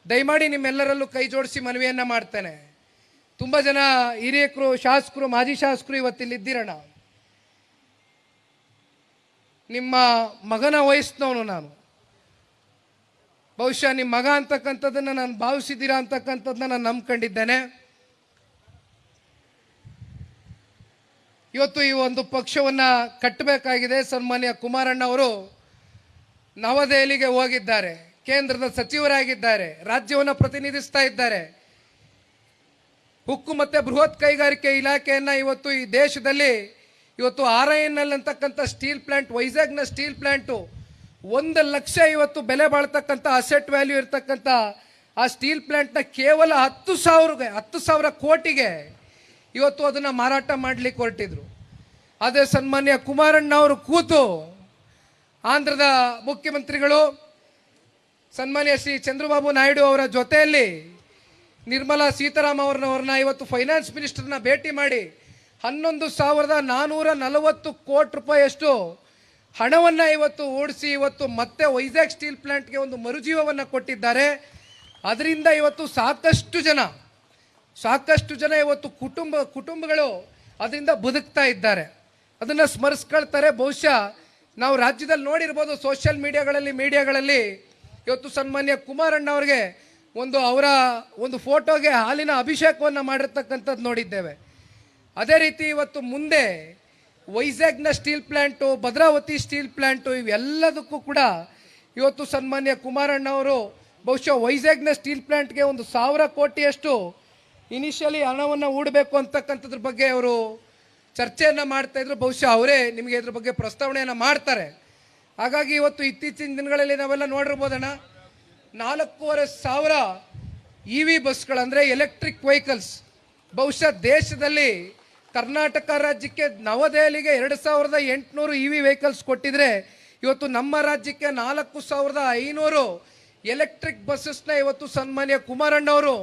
ದಯಮಾಡಿ ನಿಮ್ಮೆಲ್ಲರಲ್ಲೂ ಕೈ ಜೋಡಿಸಿ ಮನವಿಯನ್ನು ಮಾಡ್ತೇನೆ. ತುಂಬ ಜನ ಹಿರಿಯಕರು, ಶಾಸಕರು, ಮಾಜಿ ಶಾಸಕರು ಇವತ್ತಿಲ್ಲಿದ್ದೀರಣ್ಣ. ನಿಮ್ಮ ಮಗನ ವಯಸ್ಸಿನವನು ನಾನು. ಬಹುಶಃ ನಿಮ್ಮ ಮಗ ಅಂತಕ್ಕಂಥದ್ದನ್ನು ನಾನು ಭಾವಿಸಿದ್ದೀರಾ ಅಂತಕ್ಕಂಥದ್ದನ್ನ ನಾನು ನಂಬ್ಕೊಂಡಿದ್ದೇನೆ. ಇವತ್ತು ಈ ಒಂದು ಪಕ್ಷವನ್ನು ಕಟ್ಟಬೇಕಾಗಿದೆ. ಸನ್ಮಾನ್ಯ ಕುಮಾರಣ್ಣ ಅವರು ನವದೆಹಲಿಗೆ ಹೋಗಿದ್ದಾರೆ, ಕೇಂದ್ರದ ಸಚಿವರಾಗಿದ್ದಾರೆ, ರಾಜ್ಯವನ್ನು ಪ್ರತಿನಿಧಿಸ್ತಾ ಇದ್ದಾರೆ. ಉಕ್ಕು ಮತ್ತು ಬೃಹತ್ ಕೈಗಾರಿಕೆ ಇಲಾಖೆಯನ್ನು ಇವತ್ತು ಈ ದೇಶದಲ್ಲಿ ಇವತ್ತು RINL ಅಂತಕ್ಕಂಥ ಸ್ಟೀಲ್ ಪ್ಲಾಂಟ್, ವೈಜಾಗ್ನ ಸ್ಟೀಲ್ ಪ್ಲಾಂಟು 1 ಲಕ್ಷ ಇವತ್ತು ಬೆಲೆ ಬಾಳ್ತಕ್ಕಂಥ ಅಸೆಟ್ ವ್ಯಾಲ್ಯೂ ಇರ್ತಕ್ಕಂಥ ಆ ಸ್ಟೀಲ್ ಪ್ಲಾಂಟ್ನ ಕೇವಲ 10,000 ಕೋಟಿಗೆ ಇವತ್ತು ಅದನ್ನು ಮಾರಾಟ ಮಾಡಲಿಕ್ಕೆ ಹೊರಟಿದ್ರು. ಅದೇ ಸನ್ಮಾನ್ಯ ಕುಮಾರಣ್ಣ ಅವರು ಕೂತು ಆಂಧ್ರದ ಮುಖ್ಯಮಂತ್ರಿಗಳು ಸನ್ಮಾನ್ಯ ಶ್ರೀ ಚಂದ್ರಬಾಬು ನಾಯ್ಡು ಅವರ ಜೊತೆಯಲ್ಲಿ ನಿರ್ಮಲಾ ಸೀತಾರಾಮನ್ ಇವತ್ತು ಫೈನಾನ್ಸ್ ಮಿನಿಸ್ಟರ್ನ ಭೇಟಿ ಮಾಡಿ 11,440 ಕೋಟಿ ರೂಪಾಯಿಯಷ್ಟು ಹಣವನ್ನು ಇವತ್ತು ಓಡಿಸಿ ಇವತ್ತು ಮತ್ತೆ ವೈಜಾಗ್ ಸ್ಟೀಲ್ ಪ್ಲಾಂಟ್ಗೆ ಒಂದು ಮರುಜೀವವನ್ನು ಕೊಟ್ಟಿದ್ದಾರೆ. ಅದರಿಂದ ಇವತ್ತು ಸಾಕಷ್ಟು ಜನ ಇವತ್ತು ಕುಟುಂಬಗಳು ಅದರಿಂದ ಬದುಕ್ತಾ ಇದ್ದಾರೆ. ಅದನ್ನು ಸ್ಮರಿಸ್ಕೊಳ್ತಾರೆ. ಬಹುಶಃ ನಾವು ರಾಜ್ಯದಲ್ಲಿ ನೋಡಿರ್ಬೋದು, ಸೋಷಿಯಲ್ ಮೀಡಿಯಾಗಳಲ್ಲಿ ಇವತ್ತು ಸನ್ಮಾನ್ಯ ಕುಮಾರಣ್ಣ ಅವರಿಗೆ ಅವರ ಒಂದು ಫೋಟೋಗೆ ಹಾಲಿನ ಅಭಿಷೇಕವನ್ನು ಮಾಡಿರ್ತಕ್ಕಂಥದ್ದು ನೋಡಿದ್ದೇವೆ. ಅದೇ ರೀತಿ ಇವತ್ತು ಮುಂದೆ ವೈಜಾಗ್ನ steel plant, Bhadravati steel plant, ಇವೆಲ್ಲದಕ್ಕೂ ಕೂಡ ಇವತ್ತು ಸನ್ಮಾನ್ಯ ಕುಮಾರಣ್ಣ ಅವರು ಬಹುಶಃ ವೈಜಾಗ್ನ ಸ್ಟೀಲ್ ಪ್ಲಾಂಟ್ಗೆ 1,000 ಕೋಟಿಯಷ್ಟು ಇನಿಷಿಯಲಿ ಹಣವನ್ನು ಹೂಡಬೇಕು ಅಂತಕ್ಕಂಥದ್ರ ಬಗ್ಗೆ ಅವರು ಚರ್ಚೆಯನ್ನು ಮಾಡ್ತಾ ಇದ್ರು. ಬಹುಶಃ ಅವರೇ ನಿಮಗೆ ಇದ್ರ ಬಗ್ಗೆ ಪ್ರಸ್ತಾವನೆಯನ್ನು ಮಾಡ್ತಾರೆ. ಹಾಗಾಗಿ ಇವತ್ತು ಇತ್ತೀಚಿನ ದಿನಗಳಲ್ಲಿ ನಾವೆಲ್ಲ ನೋಡಿರ್ಬೋದಣ್ಣ, 4,500 EV ಬಸ್ಗಳು ಅಂದರೆ ಎಲೆಕ್ಟ್ರಿಕ್ ವೆಹಿಕಲ್ಸ್ ಬಹುಶಃ ದೇಶದಲ್ಲಿ ಕರ್ನಾಟಕ ರಾಜ್ಯಕ್ಕೆ ನವದೆಹಲಿಗೆ 2,800 EV ವೆಹಿಕಲ್ಸ್ ಕೊಟ್ಟಿದ್ರೆ ಇವತ್ತು ನಮ್ಮ ರಾಜ್ಯಕ್ಕೆ 4,500 ಎಲೆಕ್ಟ್ರಿಕ್ ಬಸ್ಸಸ್ನ ಇವತ್ತು ಸನ್ಮಾನ್ಯ ಕುಮಾರಣ್ಣ ಅವರು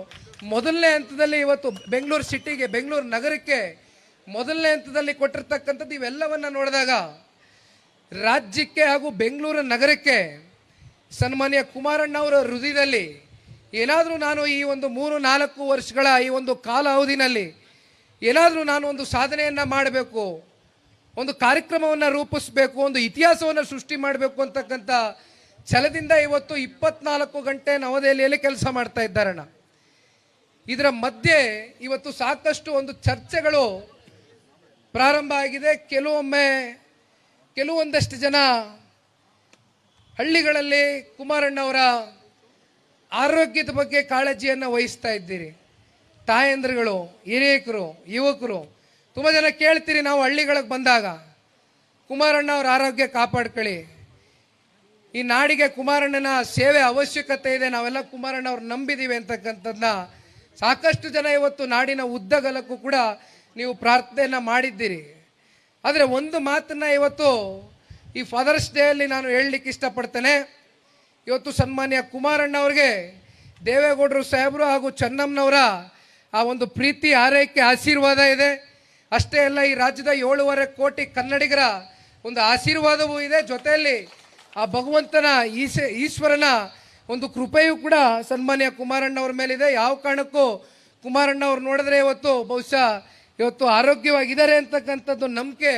ಮೊದಲನೇ ಹಂತದಲ್ಲಿ ಇವತ್ತು ಬೆಂಗಳೂರು ಸಿಟಿಗೆ, ಬೆಂಗಳೂರು ನಗರಕ್ಕೆ ಮೊದಲನೇ ಹಂತದಲ್ಲಿ ಕೊಟ್ಟಿರ್ತಕ್ಕಂಥದ್ದು. ಇವೆಲ್ಲವನ್ನು ನೋಡಿದಾಗ ರಾಜ್ಯಕ್ಕೆ ಹಾಗೂ ಬೆಂಗಳೂರು ನಗರಕ್ಕೆ ಸನ್ಮಾನ್ಯ ಕುಮಾರಣ್ಣ ಅವರ ಹೃದಯದಲ್ಲಿ ಏನಾದರೂ ನಾನು ಈ ಒಂದು 3-4 ವರ್ಷಗಳ ಈ ಒಂದು ಕಾಲಾವಧಿನಲ್ಲಿ ಏನಾದರೂ ನಾನು ಒಂದು ಸಾಧನೆಯನ್ನು ಮಾಡಬೇಕು, ಒಂದು ಕಾರ್ಯಕ್ರಮವನ್ನು ರೂಪಿಸಬೇಕು, ಒಂದು ಇತಿಹಾಸವನ್ನು ಸೃಷ್ಟಿ ಮಾಡಬೇಕು ಅಂತಕ್ಕಂಥ ಛಲದಿಂದ ಇವತ್ತು 24 ಗಂಟೆ ನವದೆಹಲಿಯಲ್ಲಿ ಕೆಲಸ ಮಾಡ್ತಾ ಇದ್ದಾರಣ್ಣ. ಇದರ ಮಧ್ಯೆ ಇವತ್ತು ಸಾಕಷ್ಟು ಒಂದು ಚರ್ಚೆಗಳು ಪ್ರಾರಂಭ ಆಗಿದೆ. ಕೆಲವೊಂದಷ್ಟು ಜನ ಹಳ್ಳಿಗಳಲ್ಲಿ ಕುಮಾರಣ್ಣವರ ಆರೋಗ್ಯದ ಬಗ್ಗೆ ಕಾಳಜಿಯನ್ನು ವಹಿಸ್ತಾ ಇದ್ದೀರಿ. ತಾಯಂದ್ರುಗಳು, ಹಿರಿಯಕರು, ಯುವಕರು ತುಂಬ ಜನ ಕೇಳ್ತೀರಿ, ನಾವು ಹಳ್ಳಿಗಳಿಗೆ ಬಂದಾಗ ಕುಮಾರಣ್ಣ ಅವರ ಆರೋಗ್ಯ ಕಾಪಾಡ್ಕೊಳ್ಳಿ, ಈ ನಾಡಿಗೆ ಕುಮಾರಣ್ಣನ ಸೇವೆ ಅವಶ್ಯಕತೆ ಇದೆ, ನಾವೆಲ್ಲ ಕುಮಾರಣ್ಣ ಅವ್ರು ನಂಬಿದ್ದೀವಿ ಅಂತಕ್ಕಂಥದ್ದನ್ನ ಸಾಕಷ್ಟು ಜನ ಇವತ್ತು ನಾಡಿನ ಉದ್ದಗಲಕ್ಕೂ ಕೂಡ ನೀವು ಪ್ರಾರ್ಥನೆಯನ್ನು ಮಾಡಿದ್ದೀರಿ. ಆದರೆ ಒಂದು ಮಾತನ್ನು ಇವತ್ತು ಈ ಫಾದರ್ಸ್ ಡೇಯಲ್ಲಿ ನಾನು ಹೇಳಲಿಕ್ಕೆ ಇಷ್ಟಪಡ್ತೇನೆ. ಇವತ್ತು ಸನ್ಮಾನ್ಯ ಕುಮಾರಣ್ಣ ಅವ್ರಿಗೆ ದೇವೇಗೌಡರು ಸಾಹೇಬರು ಹಾಗೂ ಚೆನ್ನಮ್ಮನವರ ಆ ಒಂದು ಪ್ರೀತಿ, ಆರೈಕೆ, ಆಶೀರ್ವಾದ ಇದೆ. ಅಷ್ಟೇ ಅಲ್ಲ, ಈ ರಾಜ್ಯದ 7.5 ಕೋಟಿ ಕನ್ನಡಿಗರ ಒಂದು ಆಶೀರ್ವಾದವೂ ಇದೆ. ಜೊತೆಯಲ್ಲಿ ಆ ಭಗವಂತನ ಈಶ್ವರನ ಒಂದು ಕೃಪೆಯೂ ಕೂಡ ಸನ್ಮಾನ್ಯ ಕುಮಾರಣ್ಣ ಅವ್ರ ಮೇಲಿದೆ. ಯಾವ ಕಾರಣಕ್ಕೂ ಕುಮಾರಣ್ಣ ಅವ್ರು ನೋಡಿದ್ರೆ ಬಹುಶಃ ಇವತ್ತು ಆರೋಗ್ಯವಾಗಿದ್ದಾರೆ ಅಂತಕ್ಕಂಥದ್ದು ನಂಬಿಕೆ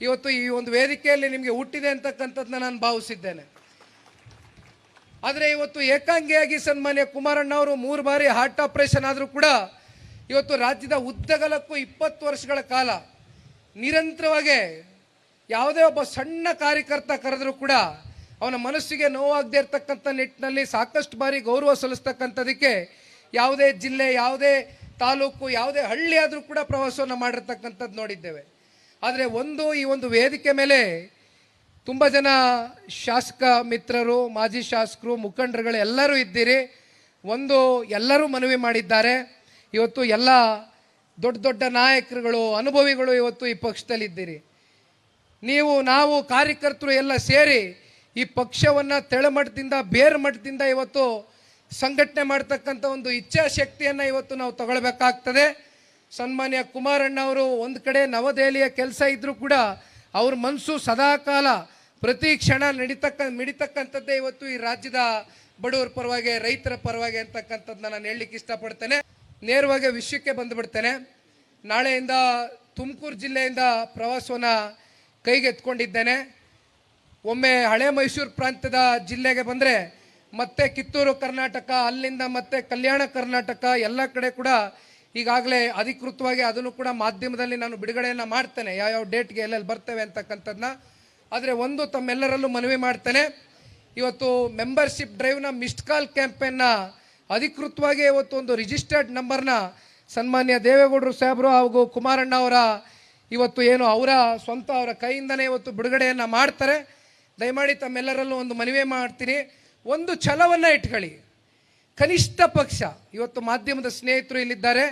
ಇವತ್ತು ಈ ಒಂದು ವೇದಿಕೆಯಲ್ಲಿ ನಿಮಗೆ ಹುಟ್ಟಿದೆ ಅಂತಕ್ಕಂಥದ್ದನ್ನ ನಾನು ಭಾವಿಸಿದ್ದೇನೆ. ಆದರೆ ಇವತ್ತು ಏಕಾಂಗಿಯಾಗಿ ಸನ್ಮಾನ್ಯ ಕುಮಾರಣ್ಣ ಅವರು 3 ಬಾರಿ ಹಾರ್ಟ್ ಆಪರೇಷನ್ ಆದರೂ ಕೂಡ ಇವತ್ತು ರಾಜ್ಯದ ಉದ್ದಗಲಕ್ಕೂ 20 ವರ್ಷಗಳ ಕಾಲ ನಿರಂತರವಾಗಿ ಯಾವುದೇ ಒಬ್ಬ ಸಣ್ಣ ಕಾರ್ಯಕರ್ತ ಕರೆದರೂ ಕೂಡ ಅವನ ಮನಸ್ಸಿಗೆ ನೋವಾಗದೇ ಇರತಕ್ಕಂಥ ನಿಟ್ಟಿನಲ್ಲಿ ಸಾಕಷ್ಟು ಬಾರಿ ಗೌರವ ಸಲ್ಲಿಸ್ತಕ್ಕಂಥದಕ್ಕೆ ಯಾವುದೇ ಜಿಲ್ಲೆ, ಯಾವುದೇ ತಾಲೂಕು, ಯಾವುದೇ ಹಳ್ಳಿ ಆದರೂ ಕೂಡ ಪ್ರವಾಸವನ್ನು ಮಾಡಿರ್ತಕ್ಕಂಥದ್ದು ನೋಡಿದ್ದೇವೆ. ಆದರೆ ಈ ಒಂದು ವೇದಿಕೆ ಮೇಲೆ ತುಂಬ ಜನ ಶಾಸಕ ಮಿತ್ರರು, ಮಾಜಿ ಶಾಸಕರು, ಮುಖಂಡರುಗಳು ಎಲ್ಲರೂ ಇದ್ದೀರಿ. ಎಲ್ಲರೂ ಮನವಿ ಮಾಡಿದ್ದಾರೆ. ಇವತ್ತು ಎಲ್ಲ ದೊಡ್ಡ ನಾಯಕರುಗಳು, ಅನುಭವಿಗಳು ಇವತ್ತು ಈ ಪಕ್ಷದಲ್ಲಿದ್ದೀರಿ. ನಾವು ಕಾರ್ಯಕರ್ತರು ಎಲ್ಲ ಸೇರಿ ಈ ಪಕ್ಷವನ್ನು ತೆಳಮಟ್ಟದಿಂದ, ಬೇರು ಮಟ್ಟದಿಂದ ಇವತ್ತು ಸಂಘಟನೆ ಮಾಡ್ತಕ್ಕಂಥ ಒಂದು ಇಚ್ಛಾಶಕ್ತಿಯನ್ನು ಇವತ್ತು ನಾವು ತಗೊಳ್ಬೇಕಾಗ್ತದೆ. ಸನ್ಮಾನ್ಯ ಕುಮಾರಣ್ಣ ಅವರು ಒಂದು ಕಡೆ ನವದೆಹಲಿಯ ಕೆಲಸ ಇದ್ದರೂ ಕೂಡ ಅವ್ರ ಮನಸ್ಸು ಸದಾಕಾಲ ಪ್ರತಿ ಕ್ಷಣ ಮಿಡಿತಕ್ಕಂಥದ್ದೇ ಇವತ್ತು ಈ ರಾಜ್ಯದ ಬಡವರ ಪರವಾಗಿ, ರೈತರ ಪರವಾಗಿ ಅಂತಕ್ಕಂಥದ್ದನ್ನ ನಾನು ಹೇಳಲಿಕ್ಕೆ ಇಷ್ಟಪಡ್ತೇನೆ. ನೇರವಾಗಿ ವಿಷಯಕ್ಕೆ ಬಂದುಬಿಡ್ತೇನೆ. ನಾಳೆಯಿಂದ ತುಮಕೂರು ಜಿಲ್ಲೆಯಿಂದ ಪ್ರವಾಸವನ್ನು ಕೈಗೆತ್ಕೊಂಡಿದ್ದೇನೆ. ಒಮ್ಮೆ ಹಳೆ ಮೈಸೂರು ಪ್ರಾಂತ್ಯದ ಜಿಲ್ಲೆಗೆ ಬಂದರೆ ಮತ್ತೆ ಕಿತ್ತೂರು ಕರ್ನಾಟಕ, ಅಲ್ಲಿಂದ ಮತ್ತೆ ಕಲ್ಯಾಣ ಕರ್ನಾಟಕ, ಎಲ್ಲ ಕಡೆ ಕೂಡ ಈಗಾಗಲೇ ಅಧಿಕೃತವಾಗಿ ಅದನ್ನು ಕೂಡ ಮಾಧ್ಯಮದಲ್ಲಿ ನಾನು ಬಿಡುಗಡೆಯನ್ನು ಮಾಡ್ತೇನೆ, ಯಾವ್ಯಾವ ಡೇಟ್ಗೆ ಎಲ್ಲೆಲ್ಲಿ ಬರ್ತೇವೆ ಅಂತಕ್ಕಂಥದ್ದನ್ನ. ಆದರೆ ಒಂದು ತಮ್ಮೆಲ್ಲರಲ್ಲೂ ಮನವಿ ಮಾಡ್ತೇನೆ, ಇವತ್ತು ಮೆಂಬರ್ಶಿಪ್ ಡ್ರೈವ್ನ ಮಿಸ್ಡ್ ಕಾಲ್ ಕ್ಯಾಂಪೇನ್ನ ಅಧಿಕೃತವಾಗಿ ಇವತ್ತು ಒಂದು ರಿಜಿಸ್ಟರ್ಡ್ ನಂಬರ್ನ ಸನ್ಮಾನ್ಯ ದೇವೇಗೌಡರು ಸಾಹೇಬರು ಹಾಗೂ ಕುಮಾರಣ್ಣ ಅವರ ಇವತ್ತು ಏನು ಅವರ ಸ್ವಂತ ಅವರ ಕೈಯಿಂದನೇ ಇವತ್ತು ಬಿಡುಗಡೆಯನ್ನು ಮಾಡ್ತಾರೆ. ದಯಮಾಡಿ ತಮ್ಮೆಲ್ಲರಲ್ಲೂ ಒಂದು ಮನವಿ ಮಾಡ್ತೀನಿ, ಒಂದು ಛಲವನ್ನು ಇಟ್ಕೊಳ್ಳಿ. ಕನಿಷ್ಠ ಪಕ್ಷ ಇವತ್ತು ಮಾಧ್ಯಮದ ಸ್ನೇಹಿತರು ಇಲ್ಲಿದ್ದಾರೆ,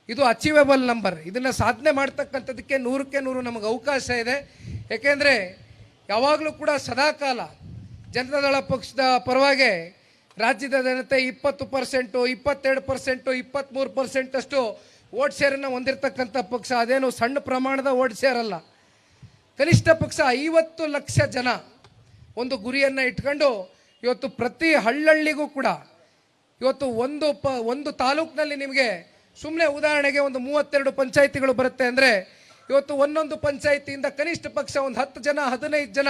ಇದು ಅಚೀವೇಬಲ್ ನಂಬರ್. ಇದನ್ನು ಸಾಧನೆ ಮಾಡ್ತಕ್ಕಂಥದ್ದಕ್ಕೆ 100ಕ್ಕೆ 100 ನಮಗೆ ಅವಕಾಶ ಇದೆ. ಏಕೆಂದರೆ ಯಾವಾಗಲೂ ಕೂಡ ಸದಾಕಾಲ ಜನತಾದಳ ಪಕ್ಷದ ಪರವಾಗಿ ರಾಜ್ಯದ ಜನತೆ 20%, 22%, 23% ಅಷ್ಟು ವೋಟ್ ಶೇರನ್ನು ಹೊಂದಿರತಕ್ಕಂಥ ಪಕ್ಷ. ಅದೇನು ಸಣ್ಣ ಪ್ರಮಾಣದ ವೋಟ್ ಶೇರ್ ಅಲ್ಲ. ಕನಿಷ್ಠ ಪಕ್ಷ 50 ಲಕ್ಷ ಜನ ಒಂದು ಗುರಿಯನ್ನು ಇಟ್ಕೊಂಡು ಇವತ್ತು ಪ್ರತಿ ಹಳ್ಳಹಳ್ಳಿಗೂ ಕೂಡ ಇವತ್ತು ಒಂದು ತಾಲೂಕಿನಲ್ಲಿ ನಿಮಗೆ ಸುಮ್ಮನೆ ಉದಾಹರಣೆಗೆ ಒಂದು 32 ಪಂಚಾಯಿತಿಗಳು ಬರುತ್ತೆ ಅಂದರೆ ಇವತ್ತು ಒಂದೊಂದು ಪಂಚಾಯಿತಿಯಿಂದ ಕನಿಷ್ಠ ಪಕ್ಷ ಒಂದು 10 ಜನ 15 ಜನ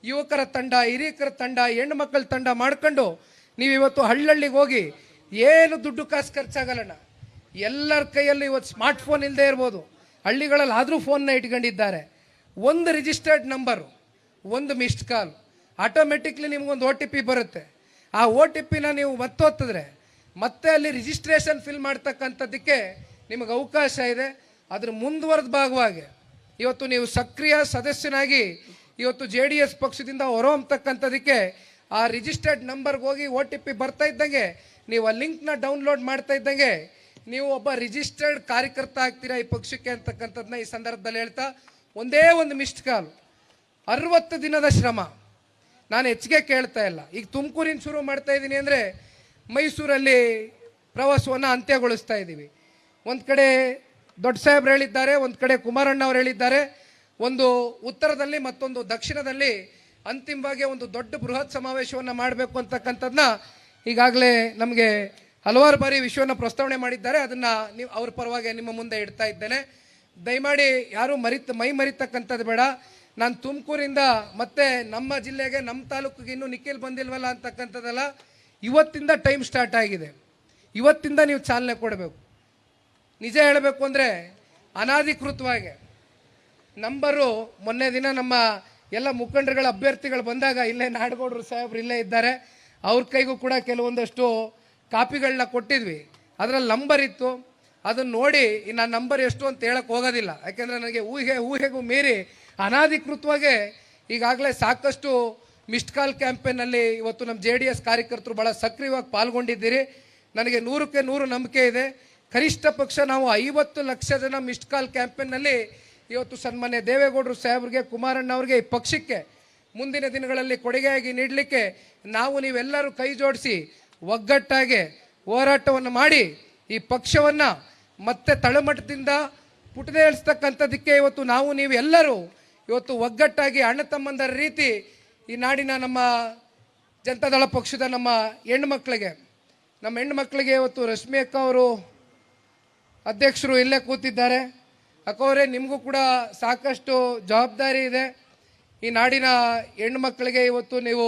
ಯುವಕರ ತಂಡ, ಹಿರಿಯಕರ ತಂಡ, ಹೆಣ್ಣು ಮಕ್ಕಳ ತಂಡ ಮಾಡ್ಕೊಂಡು ನೀವು ಇವತ್ತು ಹಳ್ಳಹಳ್ಳಿಗೆ ಹೋಗಿ ಏನು ದುಡ್ಡು ಕಾಸು ಖರ್ಚಾಗಲ್ಲಣ್ಣ. ಎಲ್ಲರ ಕೈಯಲ್ಲಿ ಇವತ್ತು ಸ್ಮಾರ್ಟ್ಫೋನ್ ಇಲ್ಲದೆ ಇರ್ಬೋದು, ಹಳ್ಳಿಗಳಲ್ಲಿ ಆದರೂ ಫೋನ್ನ ಇಟ್ಕೊಂಡಿದ್ದಾರೆ. ಒಂದು ರಿಜಿಸ್ಟರ್ಡ್ ನಂಬರು, ಒಂದು ಮಿಸ್ಡ್ ಕಾಲ್, ಆಟೋಮೆಟಿಕ್ಲಿ ನಿಮಗೊಂದು OTP ಬರುತ್ತೆ. ಆ OTPನ ನೀವು ಮತ್ತೊತ್ತಿದ್ರೆ ಮತ್ತೆ ಅಲ್ಲಿ ರಿಜಿಸ್ಟ್ರೇಷನ್ ಫಿಲ್ ಮಾಡ್ತಕ್ಕಂಥದ್ದಕ್ಕೆ ನಿಮಗೆ ಅವಕಾಶ ಇದೆ. ಅದ್ರ ಮುಂದುವರೆದ ಭಾಗವಾಗಿ ಇವತ್ತು ನೀವು ಸಕ್ರಿಯ ಸದಸ್ಯನಾಗಿ ಇವತ್ತು JDS ಪಕ್ಷದಿಂದ ಹೊರಹೊಮ್ಮತಕ್ಕಂಥದ್ದಕ್ಕೆ ಆ ರಿಜಿಸ್ಟರ್ಡ್ ನಂಬರ್ಗೆ ಹೋಗಿ OTP ಬರ್ತಾ ಇದ್ದಂಗೆ ನೀವು ಆ ಲಿಂಕ್ನ ಡೌನ್ಲೋಡ್ ಮಾಡ್ತಾ ಇದ್ದಂಗೆ ನೀವು ಒಬ್ಬ ರಿಜಿಸ್ಟರ್ಡ್ ಕಾರ್ಯಕರ್ತ ಆಗ್ತೀರಾ ಈ ಪಕ್ಷಕ್ಕೆ ಅಂತಕ್ಕಂಥದ್ದನ್ನ ಈ ಸಂದರ್ಭದಲ್ಲಿ ಹೇಳ್ತಾ, ಒಂದೇ ಒಂದು ಮಿಸ್ಡ್ ಕಾಲ್ 60 ದಿನದ ಶ್ರಮ. ನಾನು ಹೆಚ್ಚಿಗೆ ಕೇಳ್ತಾ ಇಲ್ಲ. ಈಗ ತುಮಕೂರಿನ ಶುರು ಮಾಡ್ತಾ ಇದ್ದೀನಿ ಅಂದರೆ ಮೈಸೂರಲ್ಲಿ ಪ್ರವಾಸವನ್ನು ಅಂತ್ಯಗೊಳಿಸ್ತಾ ಇದ್ದೀವಿ. ಒಂದು ಕಡೆ ದೊಡ್ಡ ಸಾಹೇಬ್ರು ಹೇಳಿದ್ದಾರೆ, ಒಂದು ಕಡೆ ಕುಮಾರಣ್ಣ ಅವರು ಹೇಳಿದ್ದಾರೆ, ಒಂದು ಉತ್ತರದಲ್ಲಿ ಮತ್ತೊಂದು ದಕ್ಷಿಣದಲ್ಲಿ ಅಂತಿಮವಾಗಿ ಒಂದು ದೊಡ್ಡ ಬೃಹತ್ ಸಮಾವೇಶವನ್ನು ಮಾಡಬೇಕು ಅಂತಕ್ಕಂಥದ್ದನ್ನ ಈಗಾಗಲೇ ನಮಗೆ ಹಲವಾರು ಬಾರಿ ವಿಷಯವನ್ನು ಪ್ರಸ್ತಾವನೆ ಮಾಡಿದ್ದಾರೆ. ಅದನ್ನು ನೀವು ಅವ್ರ ಪರವಾಗಿ ನಿಮ್ಮ ಮುಂದೆ ಇಡ್ತಾ ಇದ್ದೇನೆ. ದಯಮಾಡಿ ಯಾರೂ ಮೈ ಮರಿತಕ್ಕಂಥದ್ದು ಬೇಡ. ನಾನು ತುಮಕೂರಿಂದ ಮತ್ತೆ ನಮ್ಮ ಜಿಲ್ಲೆಗೆ, ನಮ್ಮ ತಾಲೂಕಿಗೆ ಇನ್ನೂ ನಿಖಿಲ್ ಬಂದಿಲ್ವಲ್ಲ ಅಂತಕ್ಕಂಥದ್ದಲ್ಲ. ಇವತ್ತಿಂದ ಟೈಮ್ ಸ್ಟಾರ್ಟ್ ಆಗಿದೆ. ಇವತ್ತಿಂದ ನೀವು ಚಾಲನೆ ಕೊಡಬೇಕು. ನಿಜ ಹೇಳಬೇಕು ಅಂದರೆ ಅನಾಧಿಕೃತವಾಗಿ ನಂಬರು ಮೊನ್ನೆ ದಿನ ನಮ್ಮ ಎಲ್ಲ ಮುಖಂಡರುಗಳ ಅಭ್ಯರ್ಥಿಗಳು ಬಂದಾಗ ಇಲ್ಲೇ ನಾಡಗೌಡರು ಸಾಹೇಬ್ರು ಇಲ್ಲೇ ಇದ್ದಾರೆ, ಅವ್ರ ಕೈಗೂ ಕೂಡ ಕೆಲವೊಂದಷ್ಟು ಕಾಪಿಗಳನ್ನ ಕೊಟ್ಟಿದ್ವಿ. ಅದರಲ್ಲಿ ನಂಬರ್ ಇತ್ತು. ಅದನ್ನು ನೋಡಿ ನಾನು ನಂಬರ್ ಎಷ್ಟು ಅಂತ ಹೇಳಕ್ಕೆ ಹೋಗೋದಿಲ್ಲ, ಯಾಕೆಂದರೆ ನನಗೆ ಊಹೆಗೂ ಮೀರಿ ಅನಾಧಿಕೃತವಾಗಿ ಈಗಾಗಲೇ ಸಾಕಷ್ಟು ಮಿಸ್ಡ್ ಕಾಲ್ ಕ್ಯಾಂಪೇನಲ್ಲಿ ಇವತ್ತು ನಮ್ಮ JDS ಕಾರ್ಯಕರ್ತರು ಭಾಳ ಸಕ್ರಿಯವಾಗಿ ಪಾಲ್ಗೊಂಡಿದ್ದೀರಿ. ನನಗೆ 100ಕ್ಕೆ 100 ನಂಬಿಕೆ ಇದೆ. ಕನಿಷ್ಠ ಪಕ್ಷ ನಾವು 50 ಲಕ್ಷ ಜನ ಮಿಸ್ಡ್ ಕಾಲ್ ಕ್ಯಾಂಪೇನ್ನಲ್ಲಿ ಇವತ್ತು ಸನ್ಮಾನ್ಯ ದೇವೇಗೌಡರು ಸಾಹೇಬ್ರಿಗೆ, ಕುಮಾರಣ್ಣ ಅವ್ರಿಗೆ, ಈ ಪಕ್ಷಕ್ಕೆ ಮುಂದಿನ ದಿನಗಳಲ್ಲಿ ಕೊಡುಗೆಯಾಗಿ ನೀಡಲಿಕ್ಕೆ ನಾವು ನೀವೆಲ್ಲರೂ ಕೈ ಜೋಡಿಸಿ ಒಗ್ಗಟ್ಟಾಗಿ ಹೋರಾಟವನ್ನು ಮಾಡಿ ಈ ಪಕ್ಷವನ್ನು ಮತ್ತೆ ತಳಮಟ್ಟದಿಂದ ಪುಟದೇಳಿಸ್ತಕ್ಕಂಥದ್ದಕ್ಕೆ ಇವತ್ತು ನಾವು ನೀವೆಲ್ಲರೂ ಇವತ್ತು ಒಗ್ಗಟ್ಟಾಗಿ ಅಣ್ಣ ತಮ್ಮಂದರ ರೀತಿ ಈ ನಾಡಿನ ನಮ್ಮ ಜನತಾದಳ ಪಕ್ಷದ ನಮ್ಮ ಹೆಣ್ಣುಮಕ್ಕಳಿಗೆ ಇವತ್ತು ರಶ್ಮಿ ಅಕ್ಕ ಅವರು ಅಧ್ಯಕ್ಷರು ಇಲ್ಲೇ ಕೂತಿದ್ದಾರೆ. ಅಕ್ಕವರೇ, ನಿಮಗೂ ಕೂಡ ಸಾಕಷ್ಟು ಜವಾಬ್ದಾರಿ ಇದೆ. ಈ ನಾಡಿನ ಹೆಣ್ಣುಮಕ್ಕಳಿಗೆ ಇವತ್ತು ನೀವು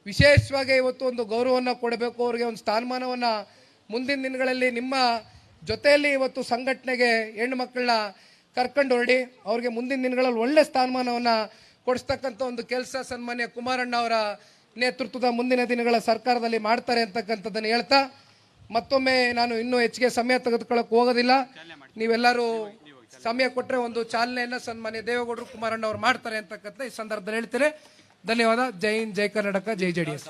ವಿಶೇಷವಾಗಿ ಇವತ್ತು ಒಂದು ಗೌರವವನ್ನು ಕೊಡಬೇಕು, ಅವರಿಗೆ ಒಂದು ಸ್ಥಾನಮಾನವನ್ನು ಮುಂದಿನ ದಿನಗಳಲ್ಲಿ ನಿಮ್ಮ ಜೊತೆಯಲ್ಲಿ ಇವತ್ತು ಸಂಘಟನೆಗೆ ಹೆಣ್ಣು ಮಕ್ಕಳನ್ನ ಕರ್ಕೊಂಡು ಹೊರಡಿ ಅವ್ರಿಗೆ ಮುಂದಿನ ದಿನಗಳಲ್ಲಿ ಒಳ್ಳೆ ಸ್ಥಾನಮಾನವನ್ನು ಕೊಡಿಸ್ತಕ್ಕಂಥ ಒಂದು ಕೆಲಸ ಸನ್ಮಾನ್ಯ ಕುಮಾರಣ್ಣ ಅವರ ನೇತೃತ್ವದ ಮುಂದಿನ ದಿನಗಳ ಸರ್ಕಾರದಲ್ಲಿ ಮಾಡ್ತಾರೆ ಅಂತಕ್ಕಂಥದ್ದನ್ನು ಹೇಳ್ತಾ, ಮತ್ತೊಮ್ಮೆ ನಾನು ಇನ್ನೂ ಹೆಚ್ಚಿಗೆ ಸಮಯ ತೆಗೆದುಕೊಳ್ಳಕ್ಕೆ ಹೋಗೋದಿಲ್ಲ. ನೀವೆಲ್ಲರೂ ಸಮಯ ಕೊಟ್ಟರೆ ಒಂದು ಚಾಲನೆಯನ್ನು ಸನ್ಮಾನ್ಯ ದೇವೇಗೌಡರು ಕುಮಾರಣ್ಣ ಅವರು ಮಾಡ್ತಾರೆ ಅಂತಕ್ಕಂಥ ಈ ಸಂದರ್ಭದಲ್ಲಿ ಹೇಳ್ತಾರೆ. ಧನ್ಯವಾದ. ಜೈ ಹಿಂದ್, ಜೈ ಕರ್ನಾಟಕ, ಜೈ JDS.